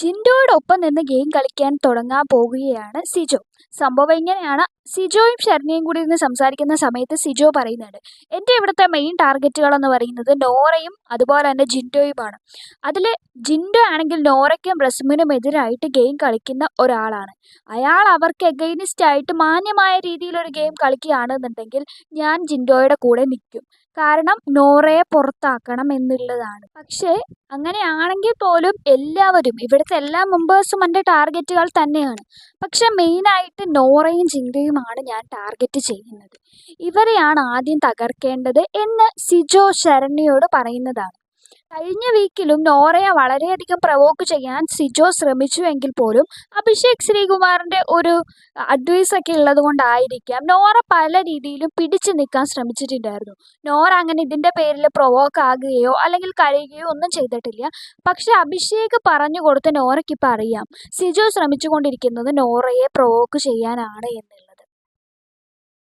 ജിൻഡോയോടൊപ്പം നിന്ന് ഗെയിം കളിക്കാൻ തുടങ്ങാൻ പോകുകയാണ് സിജോ. സംഭവം ഇങ്ങനെയാണ്. സിജോയും ശരണ്യയും കൂടി ഇരുന്ന് സംസാരിക്കുന്ന സമയത്ത് സിജോ പറയുന്നുണ്ട്, എൻ്റെ ഇവിടുത്തെ മെയിൻ ടാർഗറ്റുകളെന്ന് പറയുന്നത് നോറയും അതുപോലെ തന്നെ ജിൻഡോയുമാണ്. അതിൽ ജിൻഡോ ആണെങ്കിൽ നോറയ്ക്കും റസ്മിനും എതിരായിട്ട് ഗെയിം കളിക്കുന്ന ഒരാളാണ്. അയാൾ അവർക്ക് എഗെയിനിസ്റ്റ് ആയിട്ട് മാന്യമായ രീതിയിലൊരു ഗെയിം കളിക്കുകയാണെന്നുണ്ടെങ്കിൽ ഞാൻ ജിൻഡോയുടെ കൂടെ നിൽക്കും. കാരണം നോറയെ പുറത്താക്കണം എന്നുള്ളതാണ്. പക്ഷേ അങ്ങനെയാണെങ്കിൽ പോലും എല്ലാവരും ഇവിടുത്തെ എല്ലാ മെമ്പേഴ്സും എൻ്റെ ടാർഗറ്റുകൾ തന്നെയാണ്. പക്ഷെ മെയിനായിട്ട് നോറയും ജിൻഡോയുമാണ് ഞാൻ ടാർഗറ്റ് ചെയ്യുന്നത്. ഇവരെയാണ് ആദ്യം തകർക്കേണ്ടത് എന്ന് സിജോ ശരണ്യയോട് പറയുന്നതാണ്. കഴിഞ്ഞ വീക്കിലും നോറയെ വളരെയധികം പ്രവോക്ക് ചെയ്യാൻ സിജോ ശ്രമിച്ചു എങ്കിൽ പോലും അഭിഷേക് ശ്രീകുമാറിൻ്റെ ഒരു അഡ്വൈസൊക്കെ ഉള്ളത് കൊണ്ടായിരിക്കാം നോറ പല രീതിയിലും പിടിച്ചു നിൽക്കാൻ ശ്രമിച്ചിട്ടുണ്ടായിരുന്നു. നോറ അങ്ങനെ ഇതിൻ്റെ പേരിൽ പ്രൊവോക്ക് ആകുകയോ അല്ലെങ്കിൽ കരയുകയോ ഒന്നും ചെയ്തിട്ടില്ല. പക്ഷെ അഭിഷേക് പറഞ്ഞു കൊടുത്ത നോറയ്ക്കിപ്പോൾ അറിയാം സിജോ ശ്രമിച്ചു കൊണ്ടിരിക്കുന്നത് നോറയെ പ്രൊവോക്ക് ചെയ്യാനാണ് എന്നുള്ളത്.